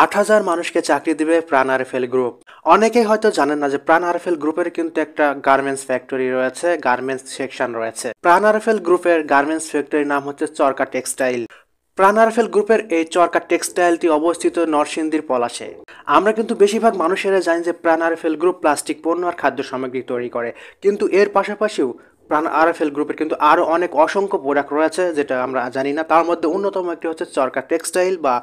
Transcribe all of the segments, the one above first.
৮,০০০ মানুষকে চাকরি দিবে প্রাণ আরএফএল গ্রুপ। অনেকেই হয়তো জানেন না যে প্রাণ আরএফএল গ্রুপের কিন্তু একটা গার্মেন্টস ফ্যাক্টরি রয়েছে, গার্মেন্টস সেকশন রয়েছে। প্রাণ আরএফএল গ্রুপের গার্মেন্টস ফ্যাক্টরির নাম হচ্ছে চরকা টেক্সটাইল। প্রাণ আরএফএল গ্রুপের এই চরকা টেক্সটাইলটি অবস্থিত নরসিংদীর পলাশে। আমরা কিন্তু বেশিরভাগ মানুষেরা জানি যে প্রাণ আরএফএল গ্রুপ প্লাস্টিক পণ্য আর খাদ্য সামগ্রী তৈরি করে, কিন্তু এর পাশাপাশিও প্রাণ আরএফএল গ্রুপের কিন্তু আরও অনেক অসংখ্য প্রোডাক্ট রয়েছে যেটা আমরা জানি না। তার মধ্যে অন্যতম একটি হচ্ছে চরকা টেক্সটাইল বা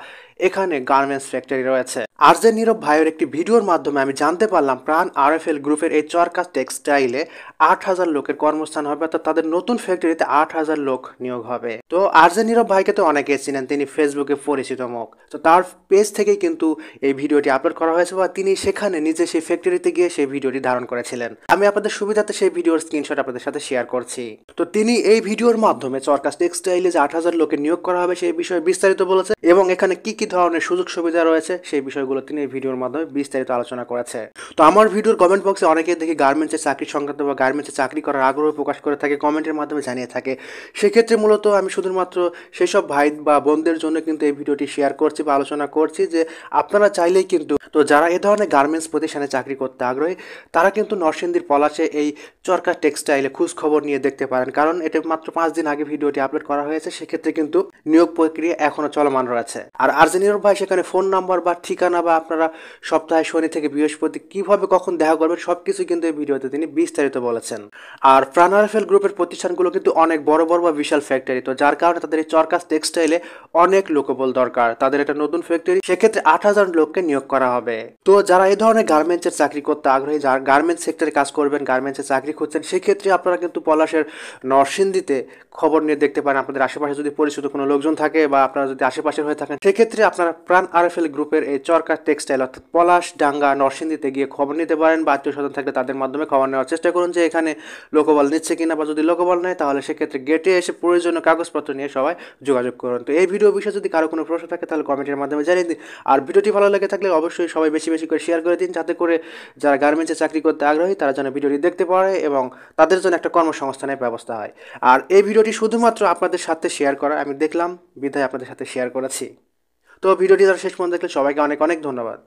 এখানে গার্মেন্টস ফ্যাক্টরি রয়েছে। আর যে নীরব ভাইয়ের একটি ভিডিওর মাধ্যমে আমি জানতে পারলাম প্রাণ আরএফএল গ্রুপের এই চরকা টেক্সটাইলে ৮,০০০ লোকের কর্মস্থান হবে, অর্থাৎ তাদের নতুন ফ্যাক্টরিতে ৮,০০০ লোক নিয়োগ হবে। তো আর যে নীরব ভাইকে তো অনেকেই চিনেন, তিনি ফেসবুকে পরিচিত মুখ। তো তার পেজ থেকেই কিন্তু এই ভিডিওটি আপলোড করা হয়েছে বা তিনি সেখানে নিজে সেই ফ্যাক্টরিতে গিয়ে সেই ভিডিওটি ধারণ করেছিলেন। আমি আপনাদের সুবিধাতে সেই ভিডিওর স্ক্রিনশট আপনাদের সাথে শেয়ার করছি। তো তিনি এই ভিডিওর মাধ্যমে চরকা টেক্সটাইলে যে ৮,০০০ লোকের নিয়োগ করা হবে সেই বিষয়ে বিস্তারিত বলেছে এবং এখানে কি কি ধরনের সুযোগ সুবিধা রয়েছে সেই বিষয়গুলো তিনি এই ভিডিওর মাধ্যমে বিস্তারিত আলোচনা করেছে। তো আমার ভিডিওর কমেন্ট বক্সে অনেকেই দেখি গার্মেন্টসে চাকরি সংক্রান্ত বা গার্মেন্টসে চাকরি করার আগ্রহ প্রকাশ করে থাকে, কমেন্টের মাধ্যমে জানিয়ে থাকে। সেক্ষেত্রে মূলত আমি শুধুমাত্র সেই সব ভাই বা বোনদের জন্য কিন্তু এই ভিডিওটি শেয়ার করছি বা আলোচনা করছি যে আপনারা চাইলেই কিন্তু, তো যারা এ ধরনের গার্মেন্টস প্রতিষ্ঠানে চাকরি করতে আগ্রহী তারা কিন্তু নরসিংদীর পলাশে এই চরকা টেক্সটাইলে খোঁজ খবর নিয়ে দেখতে পারেন, কারণ এটা মাত্র 5 দিন আগে ভিডিওটি আপলোড করা হয়েছে। সেক্ষেত্রে কিন্তু নিয়োগ প্রক্রিয়া এখনো চলমান রয়েছে। আর আর্জেনিয়র ভাই সেখানে ফোন নাম্বার বা ঠিকানা বা আপনারা সপ্তাহে শনি থেকে বৃহস্পতি কিভাবে কখন দেখা করবেন সবকিছু কিন্তু এই ভিডিওতে তিনি বিস্তারিত বলেছেন। আর প্রাণ আরএফএল গ্রুপের প্রতিষ্ঠানগুলো কিন্তু অনেক বড় বড় বা বিশাল ফ্যাক্টরি, তো যার কারণে তাদের এই চরকা টেক্সটাইলে অনেক লোকবল দরকার। তাদের একটা নতুন ফ্যাক্টরি, সেক্ষেত্রে ৮,০০০ লোককে নিয়োগ করা হবে। তো যারা এই ধরনের গার্মেন্টসের চাকরি করতে আগ্রহী, যারা গার্মেন্টস সেক্টরে কাজ করবেন, গার্মেন্টসে চাকরি খুঁজছেন, সেক্ষেত্রে আপনারা কিন্তু পলাশের নরসিংদীতে খবর নিয়ে দেখতে পারেন। আপনাদের আশেপাশে যদি পরিচিত কোনো লোকজন থাকে বা আপনারা যদি আশেপাশের হয়ে থাকেন, সেক্ষেত্রে আপনারা প্রাণ আরএফএল গ্রুপের এই চরকা টেক্সটাইল অর্থাৎ পলাশ ডাঙ্গা নরসিংদীতে গিয়ে খবর নিতে পারেন বা আত্মীয় স্বজন থাকলে তাদের মাধ্যমে খবর নেওয়ার চেষ্টা করুন যে এখানে লোকবল নিচ্ছে কিনা, বা যদি লোকবল নেয় তাহলে সেক্ষেত্রে গেটে এসে প্রয়োজনীয় কাগজপত্র নিয়ে সবাই যোগাযোগ করুন। তো এই ভিডিও বিষয়ে যদি কারো কোনো প্রশ্ন থাকে তাহলে কমেন্টের মাধ্যমে জানিয়ে দিন। আর ভিডিওটি ভালো লেগে থাকলে অবশ্যই সবাই বেশি বেশি করে শেয়ার করে দিন, যাতে করে যারা গার্মেন্টসে চাকরি করতে আগ্রহী তারা যেন ভিডিওটি দেখতে পারে এবং তাদের জন্য একটা কর্মসংস্থানের ব্যবস্থা হয়। আর এই ভিডিওটি শুধুমাত্র আপনাদের সাথে শেয়ার করা আমি দেখলাম বিধায় আপনাদের সাথে শেয়ার করেছি। তো ভিডিওটি যারা শেষ পর্যন্ত দেখলে সবাইকে অনেক অনেক ধন্যবাদ।